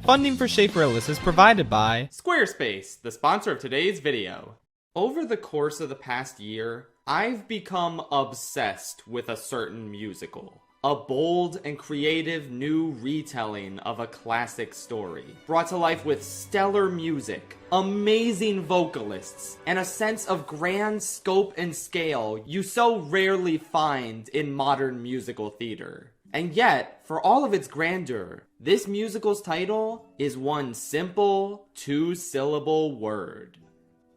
Funding for Schaffrillas is provided by Squarespace, the sponsor of today's video. Over the course of the past year, I've become obsessed with a certain musical. A bold and creative new retelling of a classic story, brought to life with stellar music, amazing vocalists, and a sense of grand scope and scale you so rarely find in modern musical theater. And yet, for all of its grandeur, this musical's title is one simple, two-syllable word.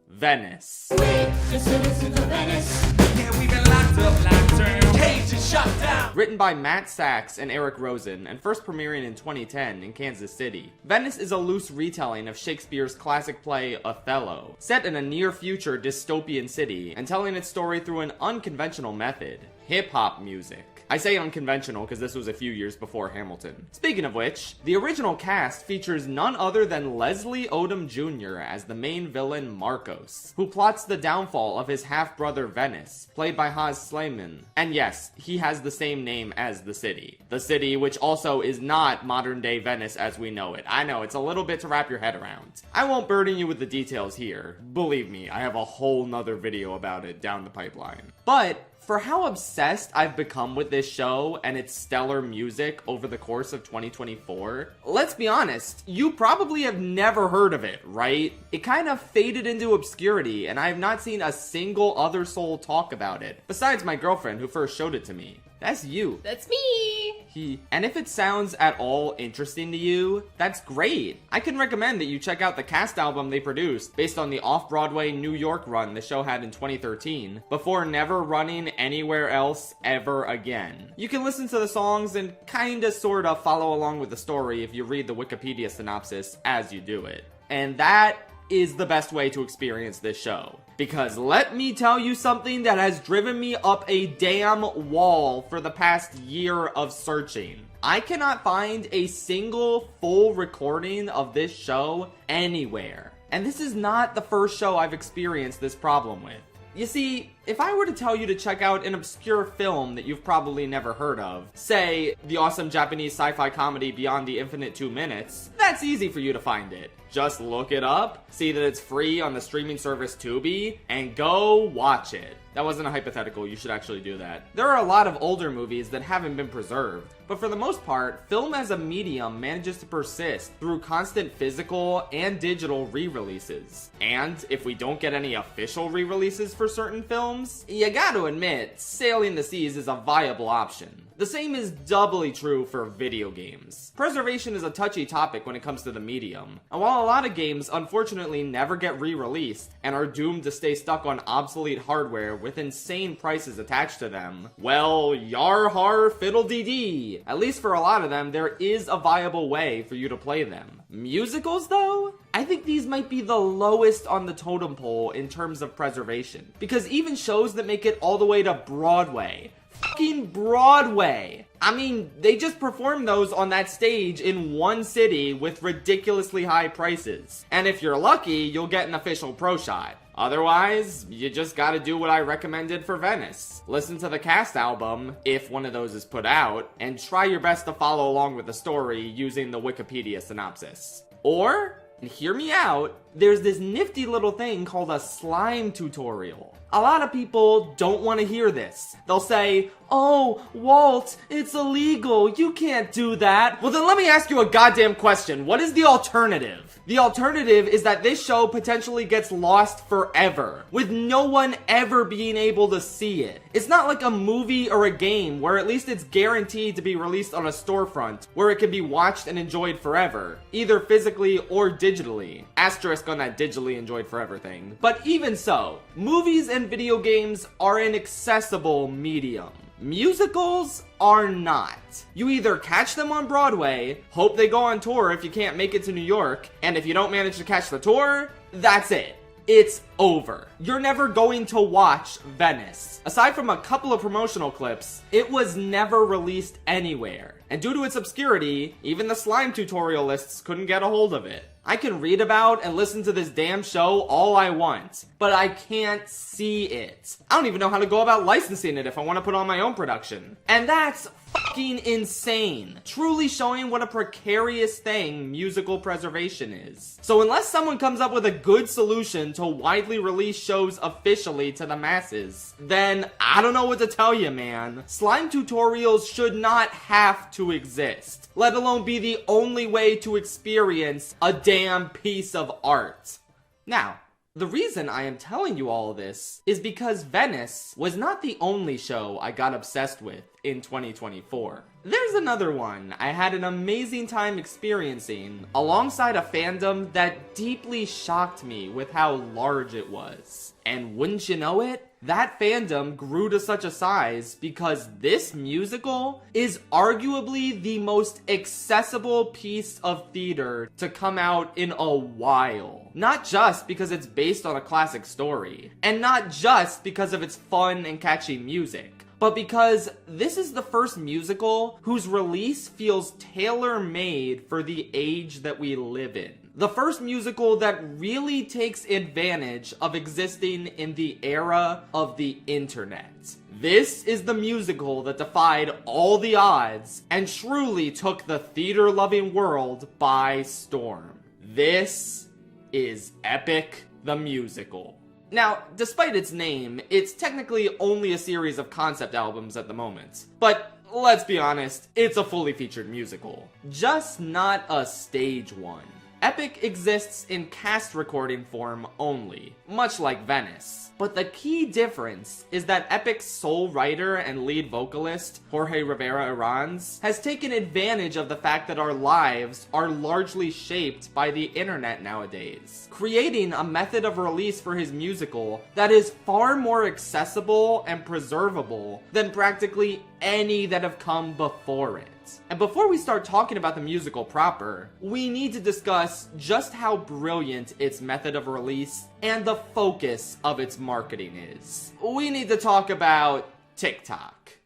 Venice. We're the citizens of Venice. Yeah, we've been locked up, cages shut down. Written by Matt Sachs and Eric Rosen, and first premiering in 2010 in Kansas City, Venice is a loose retelling of Shakespeare's classic play Othello, set in a near-future dystopian city, and telling its story through an unconventional method: hip-hop music. I say unconventional because this was a few years before Hamilton. Speaking of which, the original cast features none other than Leslie Odom Jr. as the main villain Marcos, who plots the downfall of his half-brother Venice, played by Haas Slayman. And yes, he has the same name as the city. The city which also is not modern-day Venice as we know it. I know, it's a little bit to wrap your head around. I won't burden you with the details here. Believe me, I have a whole nother video about it down the pipeline. But for how obsessed I've become with this show and its stellar music over the course of 2024, let's be honest, you probably have never heard of it, right? It kind of faded into obscurity, and I have not seen a single other soul talk about it, besides my girlfriend who first showed it to me. That's you. That's me. And if it sounds at all interesting to you, that's great. I can recommend that you check out the cast album they produced based on the off-Broadway New York run the show had in 2013, before never running anywhere else ever again. You can listen to the songs and kinda sorta follow along with the story if you read the Wikipedia synopsis as you do it. And that is the best way to experience this show. Because let me tell you something that has driven me up a damn wall for the past year of searching. I cannot find a single full recording of this show anywhere. And this is not the first show I've experienced this problem with. You see, if I were to tell you to check out an obscure film that you've probably never heard of, say, the awesome Japanese sci-fi comedy Beyond the Infinite 2 Minutes, that's easy for you to find it. Just look it up, see that it's free on the streaming service Tubi, and go watch it. That wasn't a hypothetical, you should actually do that. There are a lot of older movies that haven't been preserved, but for the most part, film as a medium manages to persist through constant physical and digital re-releases. And if we don't get any official re-releases for certain films, you gotta admit, sailing the seas is a viable option. The same is doubly true for video games. Preservation is a touchy topic when it comes to the medium, and while a lot of games unfortunately never get re-released and are doomed to stay stuck on obsolete hardware with insane prices attached to them, well, yar har fiddle-dee-dee. At least for a lot of them, there is a viable way for you to play them. Musicals, though? I think these might be the lowest on the totem pole in terms of preservation, because even shows that make it all the way to Broadway, fucking Broadway. I mean, they just perform those on that stage in one city with ridiculously high prices. And if you're lucky, you'll get an official pro shot. Otherwise, you just gotta do what I recommended for Venice. Listen to the cast album, if one of those is put out, and try your best to follow along with the story using the Wikipedia synopsis. Or, and hear me out, there's this nifty little thing called a slime tutorial. A lot of people don't want to hear this. They'll say, "Oh, Walt, it's illegal. You can't do that." Well, then let me ask you a goddamn question. What is the alternative? The alternative is that this show potentially gets lost forever, with no one ever being able to see it. It's not like a movie or a game where at least it's guaranteed to be released on a storefront where it can be watched and enjoyed forever, either physically or digitally. Asterisk on that digitally enjoyed forever thing. But even so, movies and video games are an accessible medium. Musicals are not. You either catch them on Broadway, hope they go on tour if you can't make it to New York, and if you don't manage to catch the tour, that's it. It's over. You're never going to watch Venice. Aside from a couple of promotional clips, it was never released anywhere. And due to its obscurity, even the slime tutorial lists couldn't get a hold of it. I can read about and listen to this damn show all I want, but I can't see it. I don't even know how to go about licensing it if I want to put on my own production. And that's fucking insane. Truly showing what a precarious thing musical preservation is. So unless someone comes up with a good solution to widely release shows officially to the masses, then I don't know what to tell you, man. Slime tutorials should not have to exist, let alone be the only way to experience a damn piece of art. Now, the reason I am telling you all of this is because Venice was not the only show I got obsessed with in 2024. There's another one I had an amazing time experiencing alongside a fandom that deeply shocked me with how large it was. And wouldn't you know it, that fandom grew to such a size because this musical is arguably the most accessible piece of theater to come out in a while. Not just because it's based on a classic story, and not just because of its fun and catchy music, but because this is the first musical whose release feels tailor-made for the age that we live in. The first musical that really takes advantage of existing in the era of the internet. This is the musical that defied all the odds and truly took the theater-loving world by storm. This is Epic the Musical. Now, despite its name, it's technically only a series of concept albums at the moment. But let's be honest, it's a fully featured musical. Just not a stage one. Epic exists in cast recording form only, much like Venice. But the key difference is that Epic's sole writer and lead vocalist, Jorge Rivera Arranz, has taken advantage of the fact that our lives are largely shaped by the internet nowadays, creating a method of release for his musical that is far more accessible and preservable than practically any that have come before it. And before we start talking about the musical proper, we need to discuss just how brilliant its method of release and the focus of its marketing is. We need to talk about TikTok.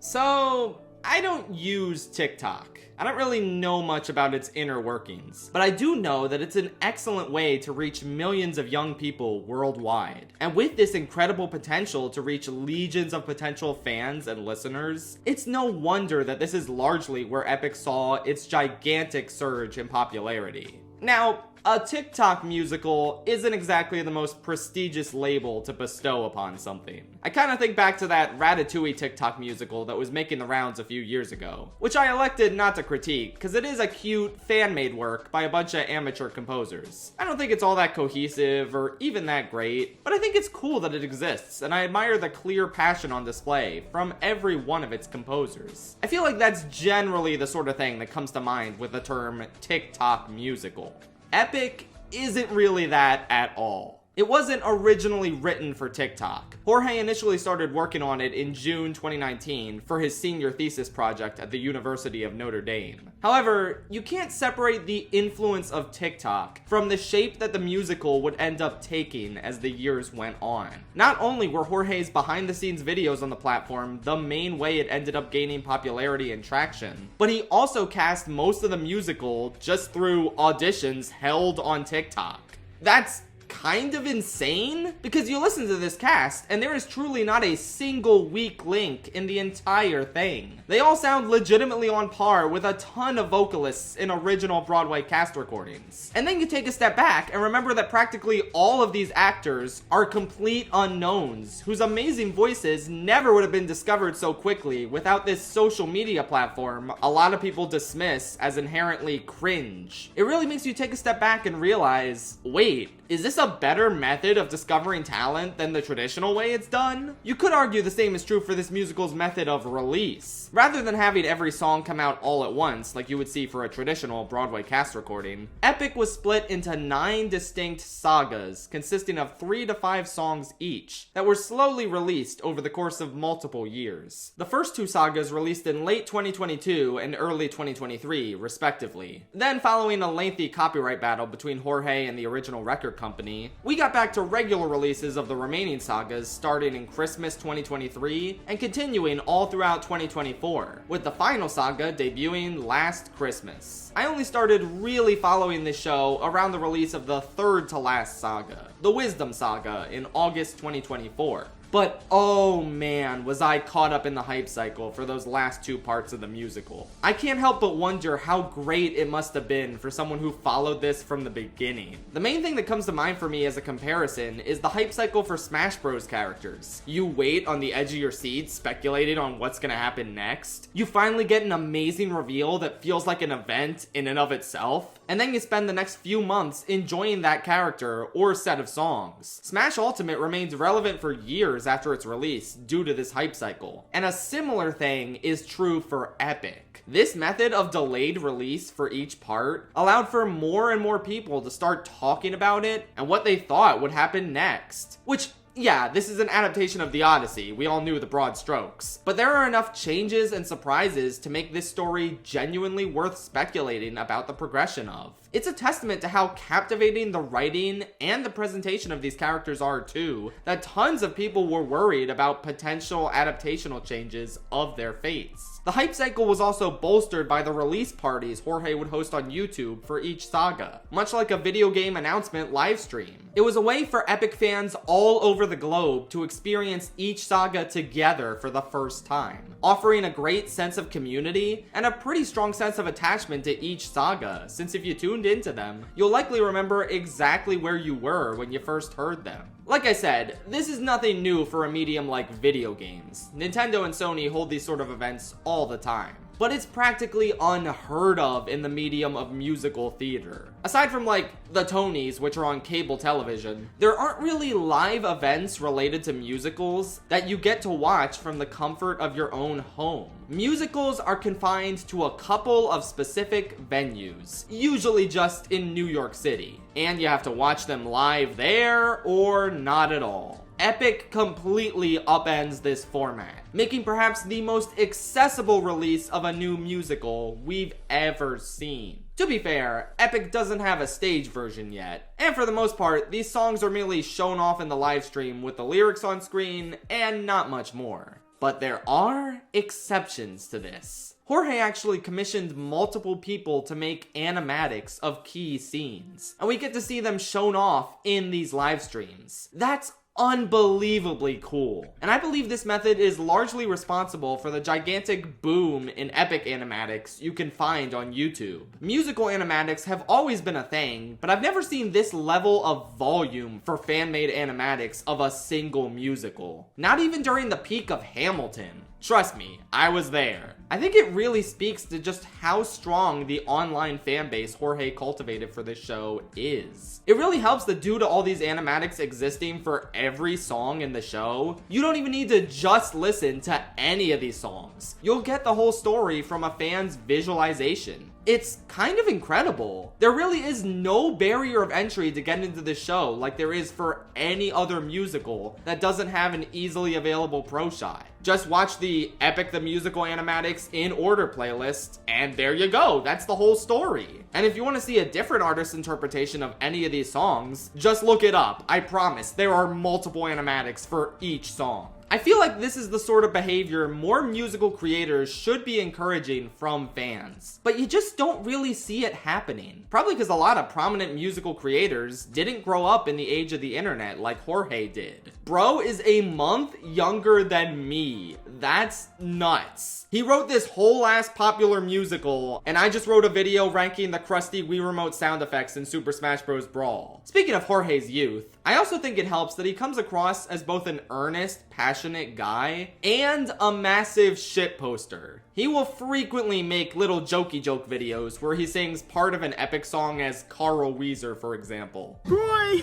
So, I don't use TikTok. I don't really know much about its inner workings, but I do know that it's an excellent way to reach millions of young people worldwide. And with this incredible potential to reach legions of potential fans and listeners, it's no wonder that this is largely where Epic saw its gigantic surge in popularity. Now, a TikTok musical isn't exactly the most prestigious label to bestow upon something. I kind of think back to that Ratatouille TikTok musical that was making the rounds a few years ago, which I elected not to critique because it is a cute fan-made work by a bunch of amateur composers. I don't think it's all that cohesive or even that great, but I think it's cool that it exists, and I admire the clear passion on display from every one of its composers. I feel like that's generally the sort of thing that comes to mind with the term TikTok musical. Epic isn't really that at all. It wasn't originally written for TikTok. Jorge initially started working on it in June 2019 for his senior thesis project at the University of Notre Dame. However, you can't separate the influence of TikTok from the shape that the musical would end up taking as the years went on. Not only were Jorge's behind-the-scenes videos on the platform the main way it ended up gaining popularity and traction, but he also cast most of the musical just through auditions held on TikTok. That's kind of insane, because you listen to this cast and there is truly not a single weak link in the entire thing. They all sound legitimately on par with a ton of vocalists in original Broadway cast recordings. And then you take a step back and remember that practically all of these actors are complete unknowns whose amazing voices never would have been discovered so quickly without this social media platform a lot of people dismiss as inherently cringe. It really makes you take a step back and realize, wait, is this a better method of discovering talent than the traditional way it's done? You could argue the same is true for this musical's method of release. Rather than having every song come out all at once, like you would see for a traditional Broadway cast recording, Epic was split into 9 distinct sagas, consisting of 3 to 5 songs each, that were slowly released over the course of multiple years. The first 2 sagas released in late 2022 and early 2023, respectively. Then, following a lengthy copyright battle between Jorge and the original record company, company, we got back to regular releases of the remaining sagas starting in Christmas 2023 and continuing all throughout 2024, with the final saga debuting last Christmas. I only started really following this show around the release of the third to last saga, the Wisdom Saga, in August 2024. But oh man, was I caught up in the hype cycle for those last two parts of the musical. I can't help but wonder how great it must have been for someone who followed this from the beginning. The main thing that comes to mind for me as a comparison is the hype cycle for Smash Bros characters. You wait on the edge of your seat speculating on what's gonna happen next. You finally get an amazing reveal that feels like an event in and of itself. And then you spend the next few months enjoying that character or set of songs. Smash Ultimate remains relevant for years after its release due to this hype cycle. And a similar thing is true for Epic. This method of delayed release for each part allowed for more and more people to start talking about it and what they thought would happen next. Which, yeah, this is an adaptation of the Odyssey, we all knew the broad strokes. But there are enough changes and surprises to make this story genuinely worth speculating about the progression of. It's a testament to how captivating the writing and the presentation of these characters are too, that tons of people were worried about potential adaptational changes of their fates. The hype cycle was also bolstered by the release parties Jorge would host on YouTube for each saga, much like a video game announcement livestream. It was a way for Epic fans all over the globe to experience each saga together for the first time, offering a great sense of community and a pretty strong sense of attachment to each saga, since if you tuned into them, you'll likely remember exactly where you were when you first heard them. Like I said, this is nothing new for a medium like video games. Nintendo and Sony hold these sort of events all the time. But it's practically unheard of in the medium of musical theater. Aside from like the Tonys, which are on cable television, there aren't really live events related to musicals that you get to watch from the comfort of your own home. Musicals are confined to a couple of specific venues, usually just in New York City, and you have to watch them live there or not at all. Epic completely upends this format, making perhaps the most accessible release of a new musical we've ever seen. To be fair, Epic doesn't have a stage version yet, and for the most part, these songs are merely shown off in the live stream with the lyrics on screen and not much more. But there are exceptions to this. Jorge actually commissioned multiple people to make animatics of key scenes, and we get to see them shown off in these live streams. That's unbelievably cool. And I believe this method is largely responsible for the gigantic boom in epic animatics you can find on YouTube. Musical animatics have always been a thing, but I've never seen this level of volume for fan-made animatics of a single musical. Not even during the peak of Hamilton. Trust me, I was there. I think it really speaks to just how strong the online fan base Jorge cultivated for this show is. It really helps that due to all these animatics existing for every song in the show, you don't even need to just listen to any of these songs. You'll get the whole story from a fan's visualization. It's kind of incredible. There really is no barrier of entry to get into the show like there is for any other musical that doesn't have an easily available pro shot. Just watch the Epic the Musical animatics in order playlist, and there you go. That's the whole story. And if you want to see a different artist's interpretation of any of these songs, just look it up. I promise, there are multiple animatics for each song. I feel like this is the sort of behavior more musical creators should be encouraging from fans. But you just don't really see it happening. Probably because a lot of prominent musical creators didn't grow up in the age of the internet like Jorge did. Bro is a month younger than me. That's nuts. He wrote this whole ass popular musical, and I just wrote a video ranking the crusty Wii Remote sound effects in Super Smash Bros. Brawl. Speaking of Jorge's youth, I also think it helps that he comes across as both an earnest, passionate guy and a massive shit poster. He will frequently make little jokey joke videos where he sings part of an epic song as Carl Weezer, for example. Boy,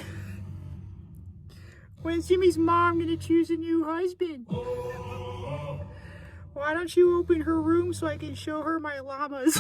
when's Jimmy's mom gonna choose a new husband? Why don't you open her room so I can show her my llamas?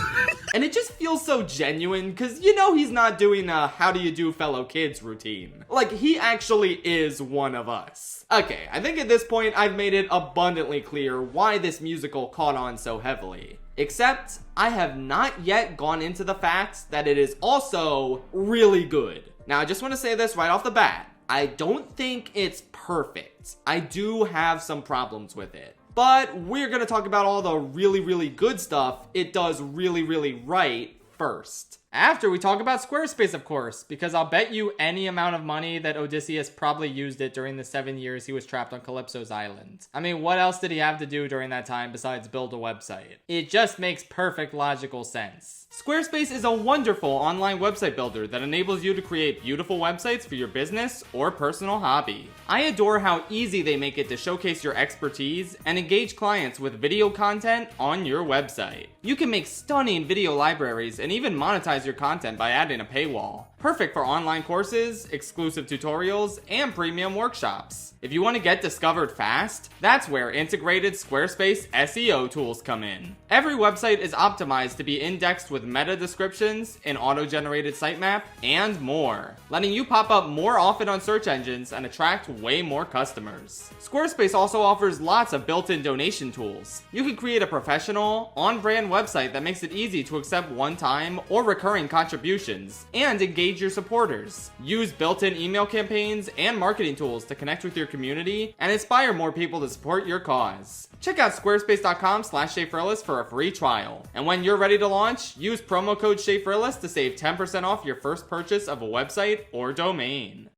And it just feels so genuine, because you know he's not doing a how do you do fellow kids routine. Like, he actually is one of us. Okay, I think at this point I've made it abundantly clear why this musical caught on so heavily. Except, I have not yet gone into the fact that it is also really good. Now, I just want to say this right off the bat. I don't think it's perfect. I do have some problems with it. But we're going to talk about all the really, really good stuff it does really, really right first. After we talk about Squarespace, of course, because I'll bet you any amount of money that Odysseus probably used it during the 7 years he was trapped on Calypso's island. I mean, what else did he have to do during that time besides build a website? It just makes perfect logical sense. Squarespace is a wonderful online website builder that enables you to create beautiful websites for your business or personal hobby. I adore how easy they make it to showcase your expertise and engage clients with video content on your website. You can make stunning video libraries and even monetize your content by adding a paywall. Perfect for online courses, exclusive tutorials, and premium workshops. If you want to get discovered fast, that's where integrated Squarespace SEO tools come in. Every website is optimized to be indexed with meta descriptions, an auto-generated sitemap, and more, letting you pop up more often on search engines and attract way more customers. Squarespace also offers lots of built-in donation tools. You can create a professional, on-brand website that makes it easy to accept one-time or recurring contributions, and engage your supporters. Use built-in email campaigns and marketing tools to connect with your community and inspire more people to support your cause. Check out squarespace.com/Schaffrillas for a free trial. And when you're ready to launch, use promo code Schaffrillas to save 10% off your first purchase of a website or domain.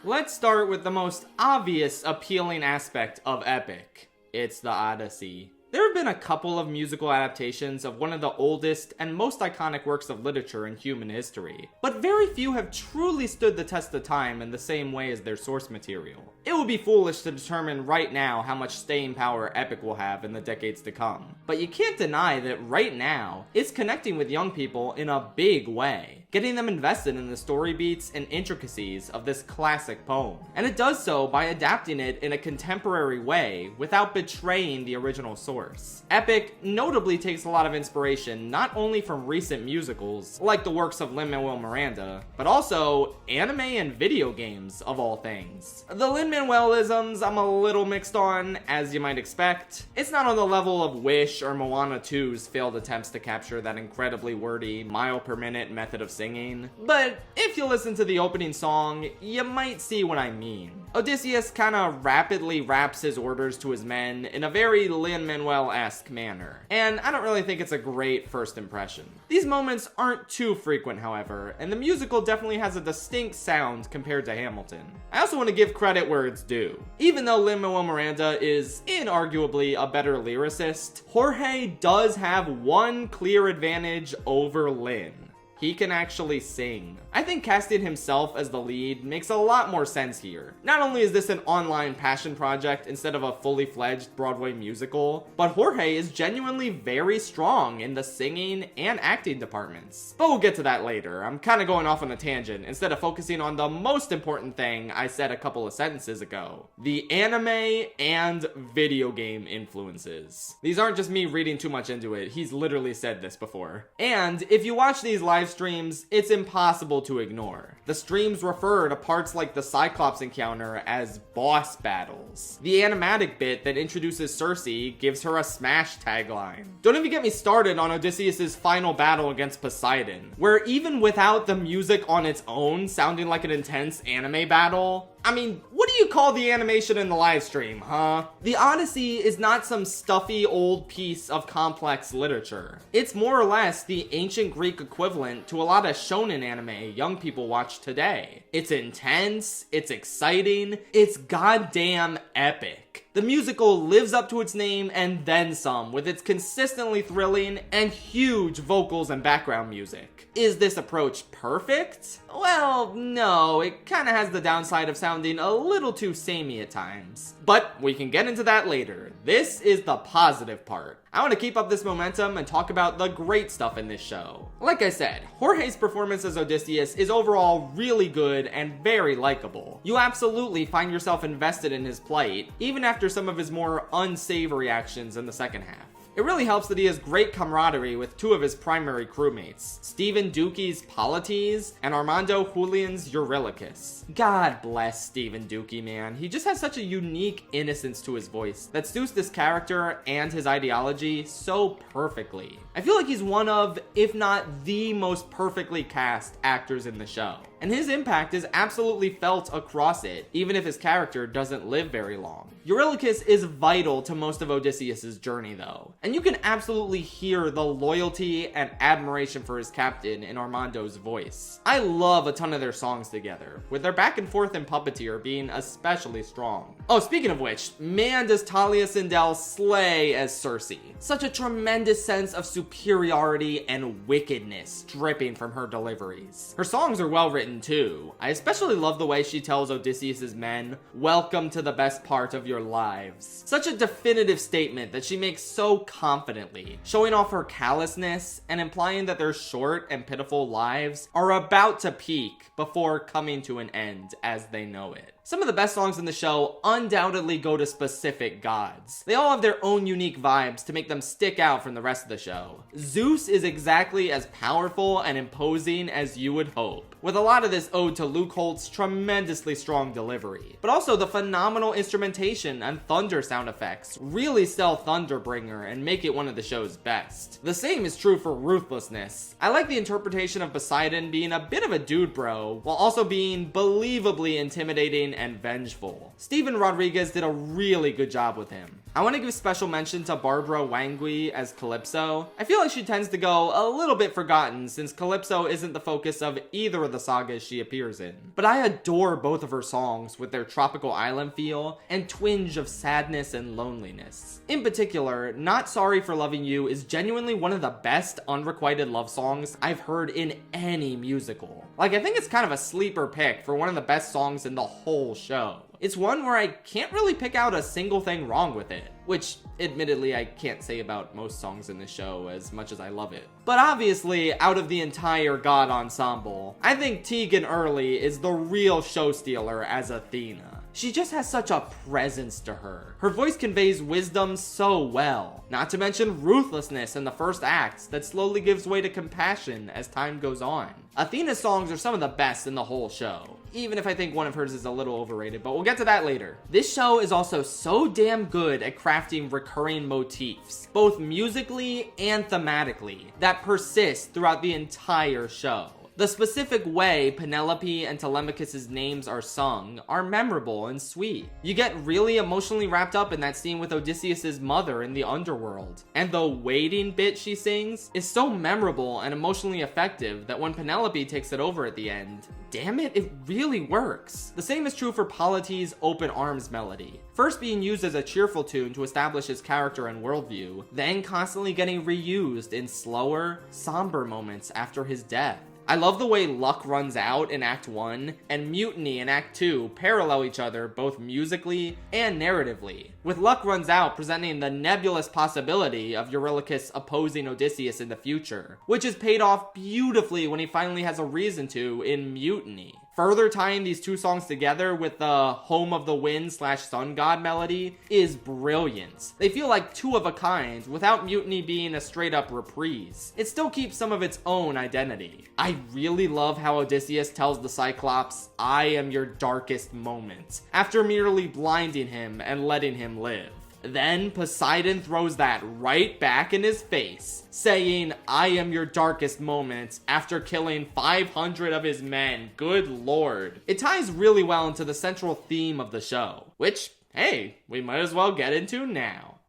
Let's start with the most obvious appealing aspect of Epic. It's the Odyssey. There have been a couple of musical adaptations of one of the oldest and most iconic works of literature in human history, but very few have truly stood the test of time in the same way as their source material. It would be foolish to determine right now how much staying power Epic will have in the decades to come, but you can't deny that right now, it's connecting with young people in a big way, getting them invested in the story beats and intricacies of this classic poem. And it does so by adapting it in a contemporary way without betraying the original source. Epic notably takes a lot of inspiration not only from recent musicals, like the works of Lin-Manuel Miranda, but also anime and video games, of all things. The Lin-Manuelisms I'm a little mixed on, as you might expect. It's not on the level of Wish or Moana 2's failed attempts to capture that incredibly wordy, mile-per-minute method of singing, but if you listen to the opening song, you might see what I mean. Odysseus kinda rapidly raps his orders to his men in a very Lin-Manuel-esque manner, and I don't really think it's a great first impression. These moments aren't too frequent, however, and the musical definitely has a distinct sound compared to Hamilton. I also want to give credit where it's due. Even though Lin-Manuel Miranda is inarguably a better lyricist, Jorge does have one clear advantage over Lin. He can actually sing. I think casting himself as the lead makes a lot more sense here. Not only is this an online passion project instead of a fully fledged Broadway musical, but Jorge is genuinely very strong in the singing and acting departments. But we'll get to that later. I'm kind of going off on a tangent instead of focusing on the most important thing I said a couple of sentences ago: the anime and video game influences. These aren't just me reading too much into it. He's literally said this before. And if you watch these live streams, it's impossible to ignore. The streams refer to parts like the Cyclops encounter as boss battles. The animatic bit that introduces Circe gives her a Smash tagline. Don't even get me started on Odysseus' final battle against Poseidon, where even without the music on its own sounding like an intense anime battle, I mean, what do you call the animation in the live stream, huh? The Odyssey is not some stuffy old piece of complex literature. It's more or less the ancient Greek equivalent to a lot of shonen anime young people watch today. It's intense, it's exciting, it's goddamn epic. The musical lives up to its name and then some, with its consistently thrilling and huge vocals and background music. Is this approach perfect? Well, no, it kinda has the downside of sounding a little too samey at times. But we can get into that later. This is the positive part. I want to keep up this momentum and talk about the great stuff in this show. Like I said, Jorge's performance as Odysseus is overall really good and very likable. You absolutely find yourself invested in his plight, even after some of his more unsavory actions in the second half. It really helps that he has great camaraderie with two of his primary crewmates, Stephen Dooky's Polites and Armando Julian's Eurylochus. God bless Stephen Dooky, man. He just has such a unique innocence to his voice that suits this character and his ideology so perfectly. I feel like he's one of, if not the most perfectly cast actors in the show. And his impact is absolutely felt across it, even if his character doesn't live very long. Eurylochus is vital to most of Odysseus' journey though, and you can absolutely hear the loyalty and admiration for his captain in Armando's voice. I love a ton of their songs together, with their back and forth in Puppeteer being especially strong. Oh, speaking of which, man does Talia Sindel slay as Circe. Such a tremendous sense of superiority and wickedness dripping from her deliveries. Her songs are well written too. I especially love the way she tells Odysseus' men, "Welcome to the best part of your lives." Such a definitive statement that she makes so confidently, showing off her callousness and implying that their short and pitiful lives are about to peak before coming to an end as they know it. Some of the best songs in the show undoubtedly go to specific gods. They all have their own unique vibes to make them stick out from the rest of the show. Zeus is exactly as powerful and imposing as you would hope, with a lot of this ode to Luke Holt's tremendously strong delivery. But also the phenomenal instrumentation and thunder sound effects really sell Thunderbringer and make it one of the show's best. The same is true for Ruthlessness. I like the interpretation of Poseidon being a bit of a dude bro, while also being believably intimidating and vengeful. Steven Rodriguez did a really good job with him. I want to give special mention to Barbara Wangui as Calypso. I feel like she tends to go a little bit forgotten since Calypso isn't the focus of either of the sagas she appears in. But I adore both of her songs with their tropical island feel and twinge of sadness and loneliness. In particular, Not Sorry for Loving You is genuinely one of the best unrequited love songs I've heard in any musical. Like, I think it's kind of a sleeper pick for one of the best songs in the whole show. It's one where I can't really pick out a single thing wrong with it, which admittedly I can't say about most songs in the show as much as I love it. But obviously, out of the entire God ensemble, I think Tegan Early is the real show stealer as Athena. She just has such a presence to her. Her voice conveys wisdom so well. Not to mention ruthlessness in the first act that slowly gives way to compassion as time goes on. Athena's songs are some of the best in the whole show, even if I think one of hers is a little overrated, but we'll get to that later. This show is also so damn good at crafting recurring motifs, both musically and thematically, that persist throughout the entire show. The specific way Penelope and Telemachus' names are sung are memorable and sweet. You get really emotionally wrapped up in that scene with Odysseus' mother in the underworld. And the waiting bit she sings is so memorable and emotionally effective that when Penelope takes it over at the end, damn it really works. The same is true for Polites' Open Arms melody. First being used as a cheerful tune to establish his character and worldview, then constantly getting reused in slower, somber moments after his death. I love the way Luck Runs Out in Act 1 and Mutiny in Act 2 parallel each other both musically and narratively, with Luck Runs Out presenting the nebulous possibility of Eurylochus opposing Odysseus in the future, which is paid off beautifully when he finally has a reason to in Mutiny. Further tying these two songs together with the Home of the Wind / Sun God melody is brilliant. They feel like two of a kind without Mutiny being a straight up reprise. It still keeps some of its own identity. I really love how Odysseus tells the Cyclops, "I am your darkest moment," after merely blinding him and letting him live. Then Poseidon throws that right back in his face, saying, "I am your darkest moment," after killing 500 of his men. Good lord. It ties really well into the central theme of the show, which, hey, we might as well get into now.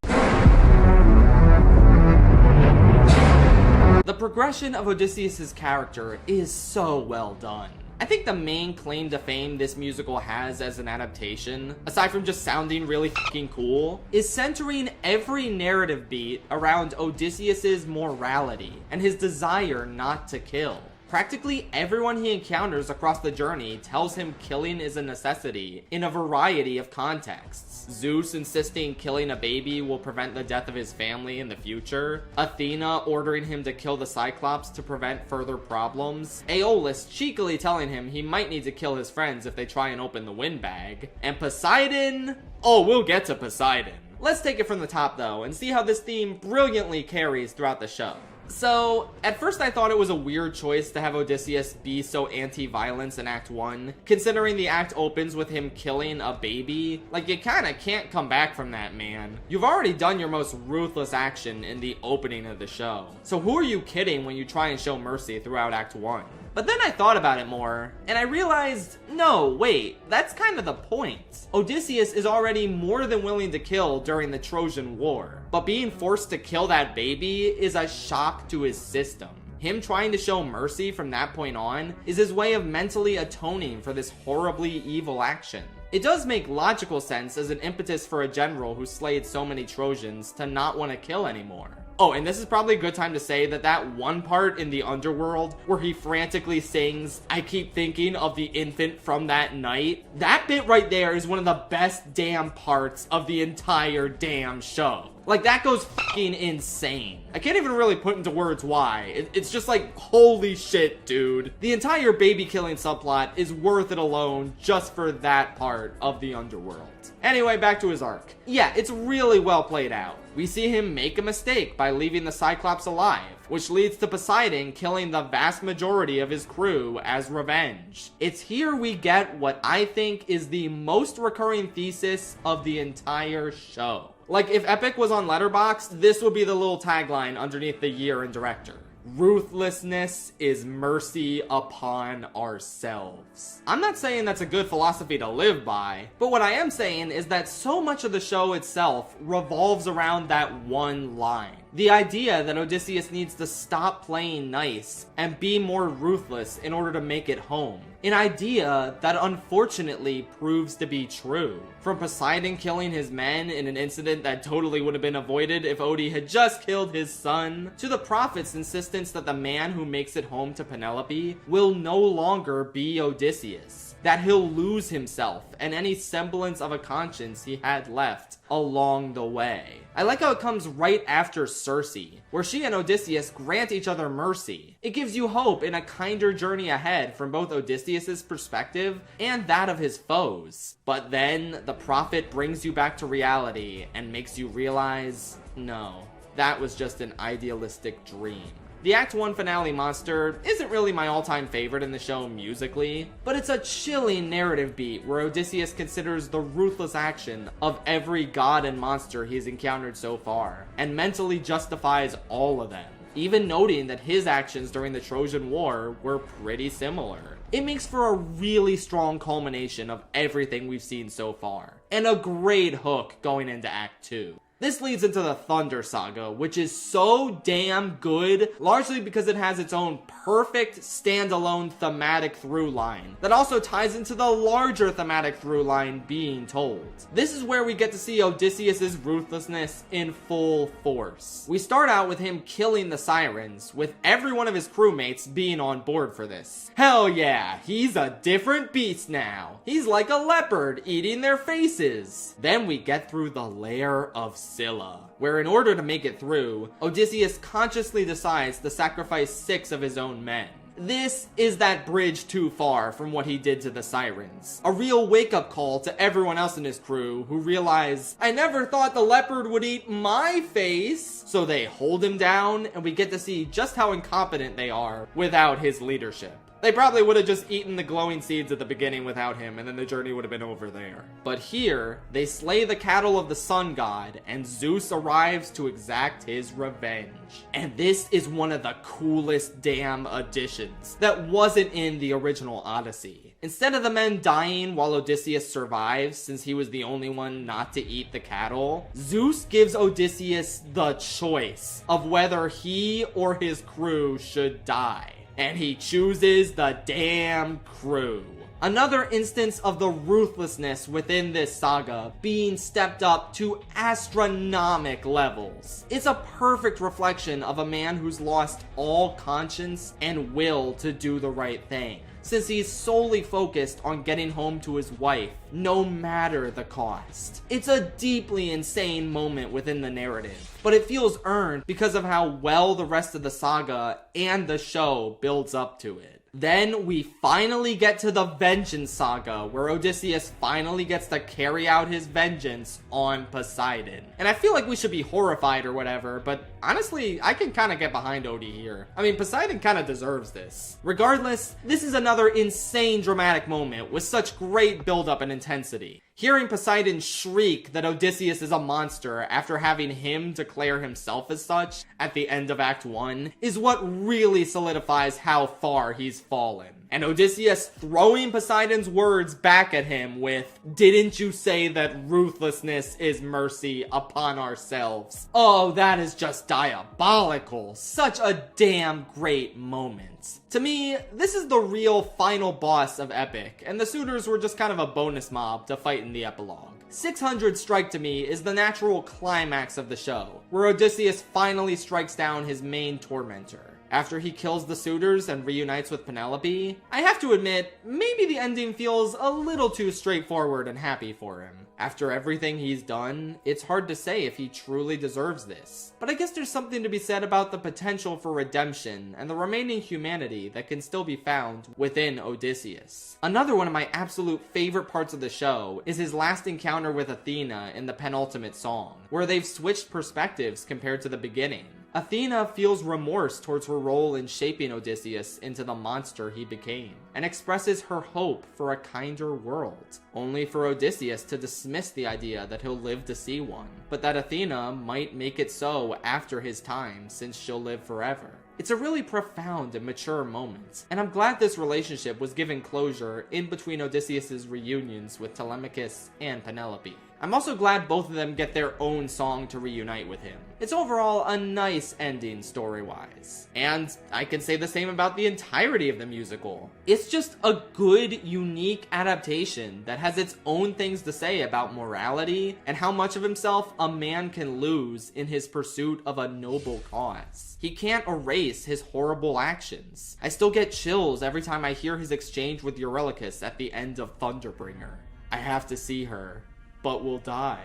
The progression of Odysseus' character is so well done. I think the main claim to fame this musical has as an adaptation, aside from just sounding really fucking cool, is centering every narrative beat around Odysseus' morality and his desire not to kill. Practically everyone he encounters across the journey tells him killing is a necessity in a variety of contexts. Zeus insisting killing a baby will prevent the death of his family in the future, Athena ordering him to kill the Cyclops to prevent further problems, Aeolus cheekily telling him he might need to kill his friends if they try and open the windbag, and Poseidon... oh, we'll get to Poseidon. Let's take it from the top though, and see how this theme brilliantly carries throughout the show. So, at first I thought it was a weird choice to have Odysseus be so anti-violence in Act 1, considering the act opens with him killing a baby. Like, you kinda can't come back from that, man. You've already done your most ruthless action in the opening of the show. So who are you kidding when you try and show mercy throughout Act 1? But then I thought about it more, and I realized, no, wait, that's kind of the point. Odysseus is already more than willing to kill during the Trojan War, but being forced to kill that baby is a shock to his system. Him trying to show mercy from that point on is his way of mentally atoning for this horribly evil action. It does make logical sense as an impetus for a general who slayed so many Trojans to not want to kill anymore. Oh, and this is probably a good time to say that that one part in the underworld where he frantically sings, "I keep thinking of the infant from that night," that bit right there is one of the best damn parts of the entire damn show. Like, that goes fucking insane. I can't even really put into words why. It's just like, holy shit, dude. The entire baby killing subplot is worth it alone just for that part of the underworld. Anyway, back to his arc. Yeah, it's really well played out. We see him make a mistake by leaving the Cyclops alive, which leads to Poseidon killing the vast majority of his crew as revenge. It's here we get what I think is the most recurring thesis of the entire show. Like, if Epic was on Letterboxd, this would be the little tagline underneath the year and director. Ruthlessness is mercy upon ourselves. I'm not saying that's a good philosophy to live by, but what I am saying is that so much of the show itself revolves around that one line. The idea that Odysseus needs to stop playing nice and be more ruthless in order to make it home. An idea that unfortunately proves to be true. From Poseidon killing his men in an incident that totally would have been avoided if Odie had just killed his son, to the prophet's insistence that the man who makes it home to Penelope will no longer be Odysseus. That he'll lose himself and any semblance of a conscience he had left along the way. I like how it comes right after Circe, where she and Odysseus grant each other mercy. It gives you hope in a kinder journey ahead from both Odysseus' perspective and that of his foes. But then the prophet brings you back to reality and makes you realize, no, that was just an idealistic dream. The Act 1 finale monster isn't really my all-time favorite in the show musically, but it's a chilling narrative beat where Odysseus considers the ruthless action of every god and monster he's encountered so far, and mentally justifies all of them, even noting that his actions during the Trojan War were pretty similar. It makes for a really strong culmination of everything we've seen so far, and a great hook going into Act 2. This leads into the Thunder Saga, which is so damn good, largely because it has its own perfect standalone thematic through line that also ties into the larger thematic through line being told. This is where we get to see Odysseus' ruthlessness in full force. We start out with him killing the Sirens, with every one of his crewmates being on board for this. Hell yeah, he's a different beast now. He's like a leopard eating their faces. Then we get through the lair of Scylla, where in order to make it through, Odysseus consciously decides to sacrifice 6 of his own men. This is that bridge too far from what he did to the Sirens. A real wake-up call to everyone else in his crew who realize, I never thought the leopard would eat my face. So they hold him down, and we get to see just how incompetent they are without his leadership. They probably would have just eaten the glowing seeds at the beginning without him, and then the journey would have been over there. But here, they slay the cattle of the sun god, and Zeus arrives to exact his revenge. And this is one of the coolest damn additions that wasn't in the original Odyssey. Instead of the men dying while Odysseus survives, since he was the only one not to eat the cattle, Zeus gives Odysseus the choice of whether he or his crew should die. And he chooses the damn crew. Another instance of the ruthlessness within this saga being stepped up to astronomic levels. It's a perfect reflection of a man who's lost all conscience and will to do the right thing, since he's solely focused on getting home to his wife, no matter the cost. It's a deeply insane moment within the narrative, but it feels earned because of how well the rest of the saga and the show builds up to it. Then we finally get to the Vengeance Saga, where Odysseus finally gets to carry out his vengeance on Poseidon. And I feel like we should be horrified or whatever, but honestly, I can kind of get behind Odie here. I mean, Poseidon kind of deserves this. Regardless, this is another insane dramatic moment with such great buildup and intensity. Hearing Poseidon shriek that Odysseus is a monster after having him declare himself as such at the end of Act 1 is what really solidifies how far he's fallen. And Odysseus throwing Poseidon's words back at him with, "Didn't you say that ruthlessness is mercy upon ourselves?" Oh, that is just diabolical. Such a damn great moment. To me, this is the real final boss of Epic, and the suitors were just kind of a bonus mob to fight in the epilogue. 600 Strike to me is the natural climax of the show, where Odysseus finally strikes down his main tormentor. After he kills the suitors and reunites with Penelope, I have to admit, maybe the ending feels a little too straightforward and happy for him. After everything he's done, it's hard to say if he truly deserves this. But I guess there's something to be said about the potential for redemption and the remaining humanity that can still be found within Odysseus. Another one of my absolute favorite parts of the show is his last encounter with Athena in the penultimate song, where they've switched perspectives compared to the beginning. Athena feels remorse towards her role in shaping Odysseus into the monster he became, and expresses her hope for a kinder world, only for Odysseus to dismiss the idea that he'll live to see one, but that Athena might make it so after his time since she'll live forever. It's a really profound and mature moment, and I'm glad this relationship was given closure in between Odysseus' reunions with Telemachus and Penelope. I'm also glad both of them get their own song to reunite with him. It's overall a nice ending story-wise. And I can say the same about the entirety of the musical. It's just a good, unique adaptation that has its own things to say about morality and how much of himself a man can lose in his pursuit of a noble cause. He can't erase his horrible actions. I still get chills every time I hear his exchange with Eurylochus at the end of Thunderbringer. "I have to see her, but will die.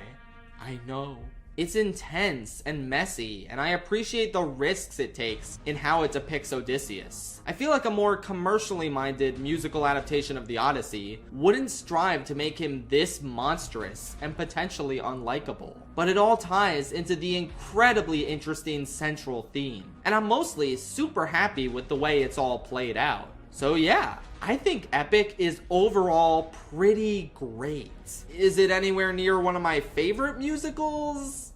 I know." It's intense and messy, and I appreciate the risks it takes in how it depicts Odysseus. I feel like a more commercially minded musical adaptation of the Odyssey wouldn't strive to make him this monstrous and potentially unlikable. But it all ties into the incredibly interesting central theme, and I'm mostly super happy with the way it's all played out. So yeah, I think Epic is overall pretty great. Is it anywhere near one of my favorite musicals?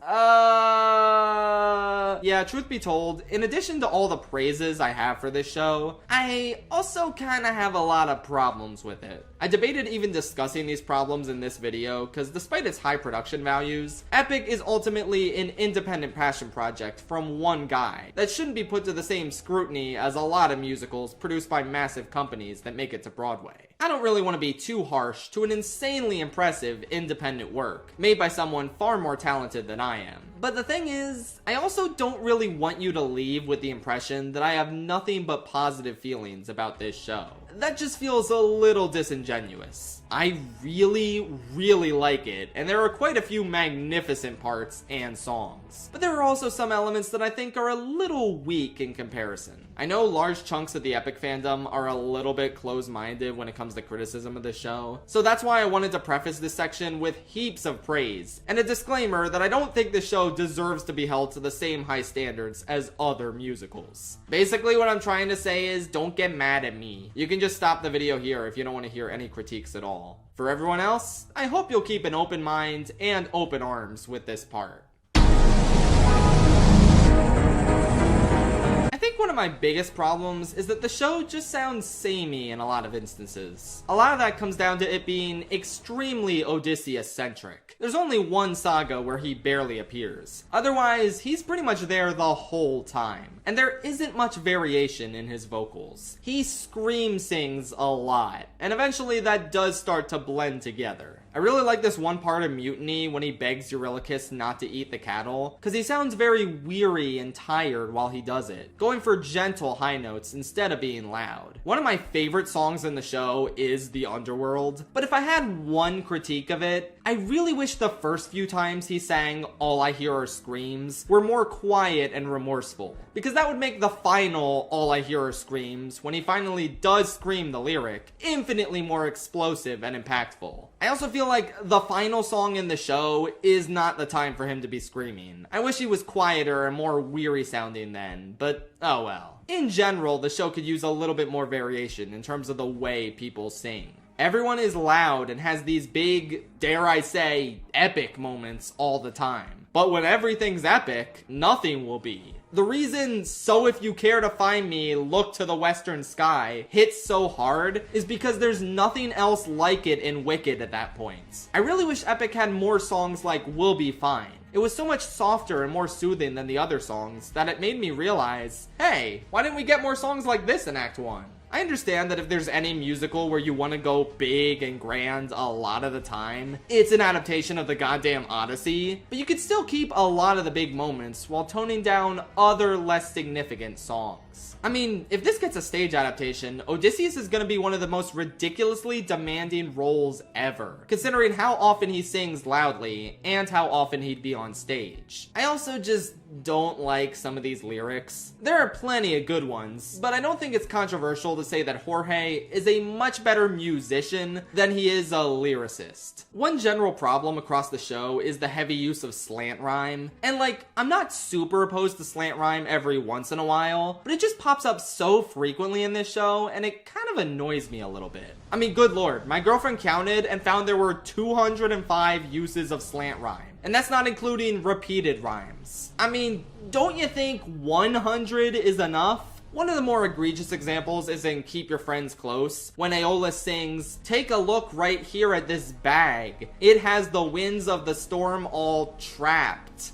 Yeah, truth be told, in addition to all the praises I have for this show, I also kind of have a lot of problems with it. I debated even discussing these problems in this video, because despite its high production values, Epic is ultimately an independent passion project from one guy that shouldn't be put to the same scrutiny as a lot of musicals produced by massive companies that make it to Broadway. I don't really want to be too harsh to an insanely impressive independent work made by someone far more talented than I am. But the thing is, I also don't really want you to leave with the impression that I have nothing but positive feelings about this show. That just feels a little disingenuous. I really, really like it, and there are quite a few magnificent parts and songs. But there are also some elements that I think are a little weak in comparison. I know large chunks of the Epic fandom are a little bit closed-minded when it comes to criticism of the show, so that's why I wanted to preface this section with heaps of praise, and a disclaimer that I don't think the show deserves to be held to the same high standards as other musicals. Basically what I'm trying to say is, don't get mad at me. You can just stop the video here if you don't want to hear any critiques at all. For everyone else, I hope you'll keep an open mind and open arms with this part. I think one of my biggest problems is that the show just sounds samey in a lot of instances. A lot of that comes down to it being extremely Odysseus-centric. There's only one saga where he barely appears. Otherwise, he's pretty much there the whole time. And there isn't much variation in his vocals. He scream sings a lot, and eventually that does start to blend together. I really like this one part of Mutiny when he begs Eurylochus not to eat the cattle, because he sounds very weary and tired while he does it, going for gentle high notes instead of being loud. One of my favorite songs in the show is The Underworld, but if I had one critique of it, I really wish the first few times he sang All I Hear Are Screams were more quiet and remorseful, because that would make the final All I Hear Are Screams, when he finally does scream the lyric, infinitely more explosive and impactful. I also feel like the final song in the show is not the time for him to be screaming. I wish he was quieter and more weary sounding then, but oh well. In general, the show could use a little bit more variation in terms of the way people sing. Everyone is loud and has these big, dare I say, epic moments all the time. But when everything's epic, nothing will be. The reason So If You Care to Find Me, Look to the Western Sky hits so hard is because there's nothing else like it in Wicked at that point. I really wish Epic had more songs like We'll Be Fine. It was so much softer and more soothing than the other songs that it made me realize, hey, why didn't we get more songs like this in Act 1? I understand that if there's any musical where you want to go big and grand a lot of the time, it's an adaptation of the goddamn Odyssey, but you could still keep a lot of the big moments while toning down other less significant songs. I mean, if this gets a stage adaptation, Odysseus is going to be one of the most ridiculously demanding roles ever, considering how often he sings loudly and how often he'd be on stage. I also just don't like some of these lyrics. There are plenty of good ones, but I don't think it's controversial to say that Jorge is a much better musician than he is a lyricist. One general problem across the show is the heavy use of slant rhyme, and like, I'm not super opposed to slant rhyme every once in a while, but it just pops up so frequently in this show, and it kind of annoys me a little bit. I mean, good lord, my girlfriend counted and found there were 205 uses of slant rhyme. And that's not including repeated rhymes. I mean, don't you think 100 is enough? One of the more egregious examples is in Keep Your Friends Close, when Aeolus sings, "Take a look right here at this bag. It has the winds of the storm all trapped."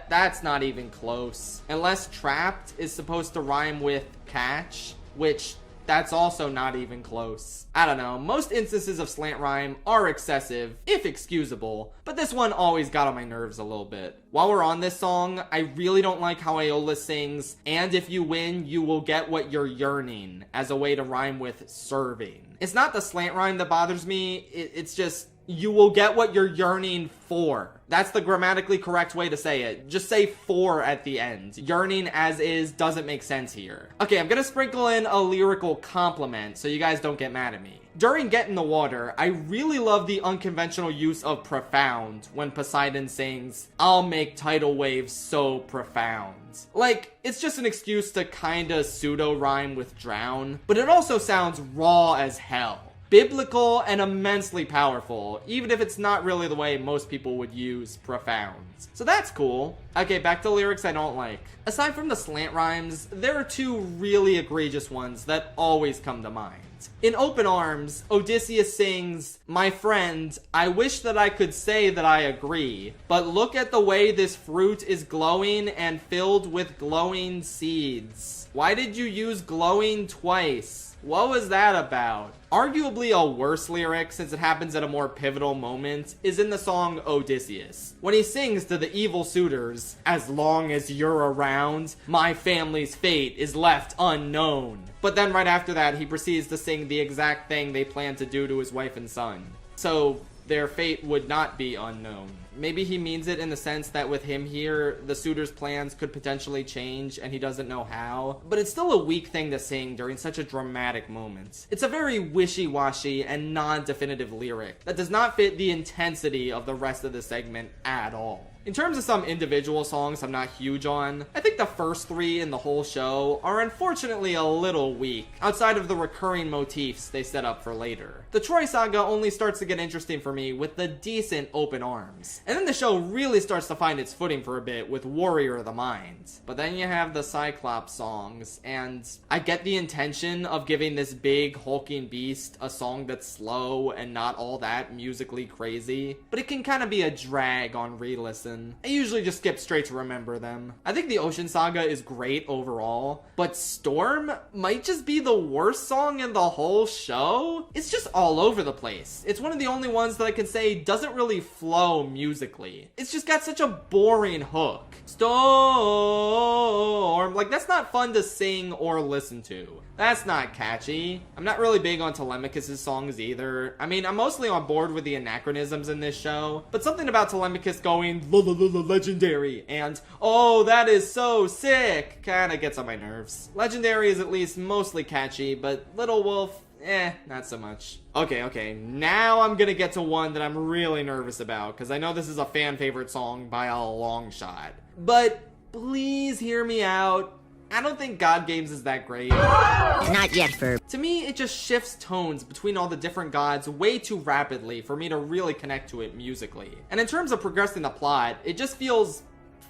That's not even close. Unless trapped is supposed to rhyme with catch, which that's also not even close. I don't know, most instances of slant rhyme are excessive, if excusable, but this one always got on my nerves a little bit. While we're on this song, I really don't like how Aeolus sings, "And if you win, you will get what you're yearning," as a way to rhyme with serving. It's not the slant rhyme that bothers me, it's just, you will get what you're yearning for. That's the grammatically correct way to say it. Just say "for" at the end. Yearning as is doesn't make sense here. Okay, I'm gonna sprinkle in a lyrical compliment so you guys don't get mad at me. During Get in the Water, I really love the unconventional use of profound when Poseidon sings, "I'll make tidal waves so profound." Like, it's just an excuse to kinda pseudo-rhyme with drown, but it also sounds raw as hell. Biblical and immensely powerful, even if it's not really the way most people would use profound. So that's cool. Okay, back to lyrics I don't like. Aside from the slant rhymes, there are two really egregious ones that always come to mind. In Open Arms, Odysseus sings, "My friend, I wish that I could say that I agree, but look at the way this fruit is glowing and filled with glowing seeds. Why did you use glowing twice? What was that about?" Arguably a worse lyric, since it happens at a more pivotal moment, is in the song Odysseus, when he sings to the evil suitors, "As long as you're around, my family's fate is left unknown." But then right after that, he proceeds to sing the exact thing they plan to do to his wife and son. So their fate would not be unknown. Maybe he means it in the sense that with him here, the suitor's plans could potentially change and he doesn't know how, but it's still a weak thing to sing during such a dramatic moment. It's a very wishy-washy and non-definitive lyric that does not fit the intensity of the rest of the segment at all. In terms of some individual songs I'm not huge on, I think the first three in the whole show are unfortunately a little weak, outside of the recurring motifs they set up for later. The Troy saga only starts to get interesting for me with the decent Open Arms, and then the show really starts to find its footing for a bit with Warrior of the Mind. But then you have the Cyclops songs, and I get the intention of giving this big hulking beast a song that's slow and not all that musically crazy, but it can kind of be a drag on re-listens reason. I usually just skip straight to remember them. I think the Ocean Saga is great overall, but Storm might just be the worst song in the whole show. It's just all over the place. It's one of the only ones that I can say doesn't really flow musically. It's just got such a boring hook. Storm, like that's not fun to sing or listen to. That's not catchy. I'm not really big on Telemachus' songs either. I mean, I'm mostly on board with the anachronisms in this show, but something about Telemachus going legendary and oh that is so sick kinda gets on my nerves. Legendary is at least mostly catchy, but Little Wolf, not so much. Okay, now I'm gonna get to one that I'm really nervous about, because I know this is a fan favorite song by a long shot. But please hear me out. I don't think God Games is that great. Not yet, Ferb. To me, it just shifts tones between all the different gods way too rapidly for me to really connect to it musically. And in terms of progressing the plot, it just feels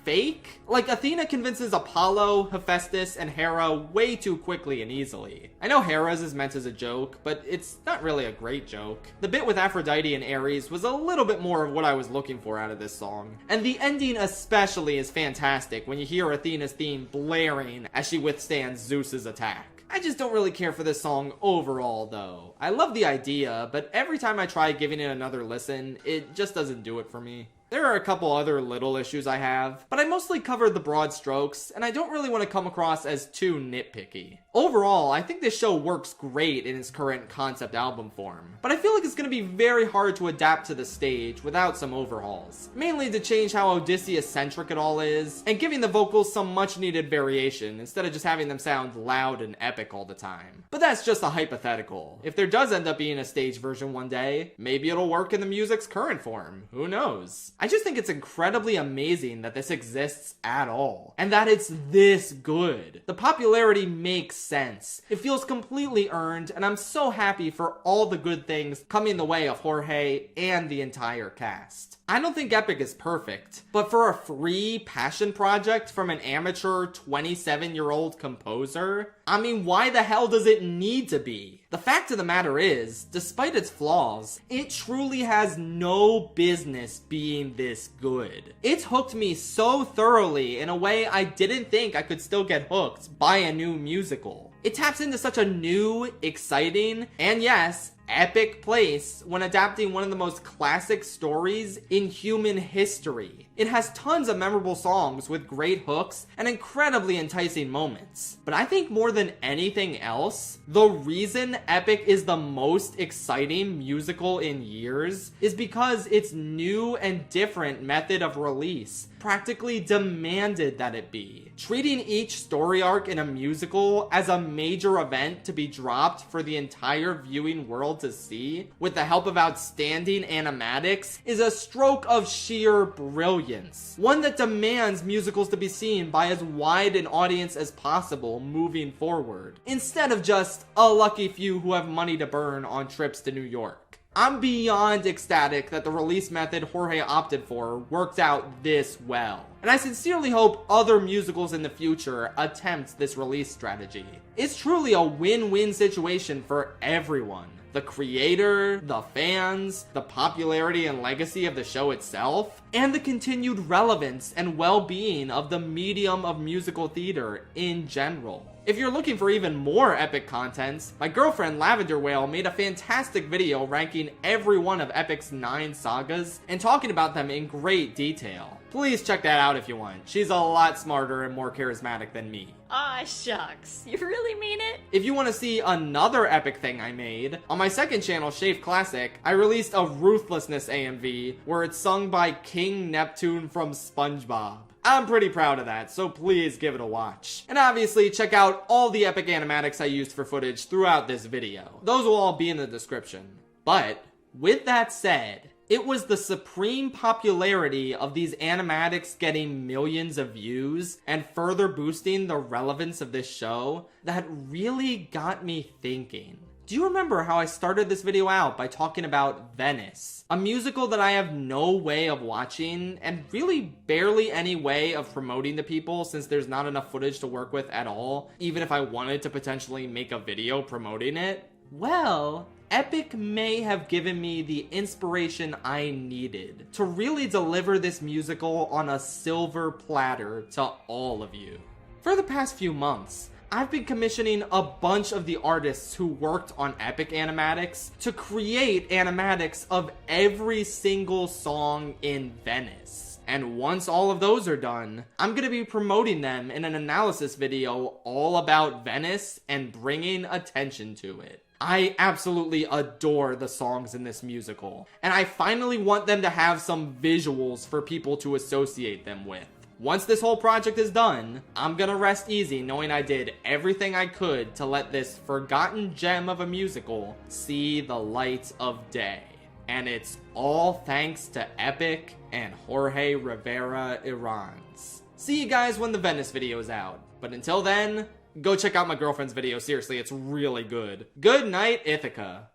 fake. Like Athena convinces Apollo, Hephaestus, and Hera way too quickly and easily. I know Hera's is meant as a joke, but it's not really a great joke. The bit with Aphrodite and Ares was a little bit more of what I was looking for out of this song. And the ending especially is fantastic when you hear Athena's theme blaring as she withstands Zeus's attack. I just don't really care for this song overall though. I love the idea, but every time I try giving it another listen, it just doesn't do it for me. There are a couple other little issues I have, but I mostly covered the broad strokes, and I don't really want to come across as too nitpicky. Overall, I think this show works great in its current concept album form, but I feel like it's going to be very hard to adapt to the stage without some overhauls. Mainly to change how Odysseus-centric it all is, and giving the vocals some much needed variation instead of just having them sound loud and epic all the time. But that's just a hypothetical. If there does end up being a stage version one day, maybe it'll work in the music's current form. Who knows? I just think it's incredibly amazing that this exists at all, and that it's this good. The popularity makes sense. It feels completely earned, and I'm so happy for all the good things coming the way of Jorge and the entire cast. I don't think Epic is perfect, but for a free passion project from an amateur 27-year-old composer, I mean, why the hell does it need to be? The fact of the matter is, despite its flaws, it truly has no business being this good. It's hooked me so thoroughly in a way I didn't think I could still get hooked by a new musical. It taps into such a new, exciting, and yes, epic place when adapting one of the most classic stories in human history. It has tons of memorable songs with great hooks and incredibly enticing moments. But I think more than anything else, the reason Epic is the most exciting musical in years is because its new and different method of release practically demanded that it be. Treating each story arc in a musical as a major event to be dropped for the entire viewing world to see, with the help of outstanding animatics, is a stroke of sheer brilliance. One that demands musicals to be seen by as wide an audience as possible moving forward, instead of just a lucky few who have money to burn on trips to New York. I'm beyond ecstatic that the release method Jorge opted for worked out this well. And I sincerely hope other musicals in the future attempt this release strategy. It's truly a win-win situation for everyone. The creator, the fans, the popularity and legacy of the show itself, and the continued relevance and well-being of the medium of musical theater in general. If you're looking for even more epic content, my girlfriend Lavender Whale made a fantastic video ranking every one of Epic's 9 sagas and talking about them in great detail. Please check that out if you want. She's a lot smarter and more charismatic than me. Aw, shucks. You really mean it? If you want to see another epic thing I made, on my second channel, Shave Classic, I released a Ruthlessness AMV where it's sung by King Neptune from SpongeBob. I'm pretty proud of that, so please give it a watch. And obviously, check out all the epic animatics I used for footage throughout this video. Those will all be in the description. But, with that said, it was the supreme popularity of these animatics getting millions of views and further boosting the relevance of this show that really got me thinking. Do you remember how I started this video out by talking about Venice? A musical that I have no way of watching and really barely any way of promoting to people since there's not enough footage to work with at all, even if I wanted to potentially make a video promoting it? Well, Epic may have given me the inspiration I needed to really deliver this musical on a silver platter to all of you. For the past few months, I've been commissioning a bunch of the artists who worked on Epic animatics to create animatics of every single song in Venice. And once all of those are done, I'm gonna be promoting them in an analysis video all about Venice and bringing attention to it. I absolutely adore the songs in this musical, and I finally want them to have some visuals for people to associate them with. Once this whole project is done, I'm gonna rest easy knowing I did everything I could to let this forgotten gem of a musical see the light of day. And it's all thanks to Epic and Jorge Rivera Irans. See you guys when the Venice video is out. But until then, go check out my girlfriend's video. Seriously, it's really good. Good night, Ithaca.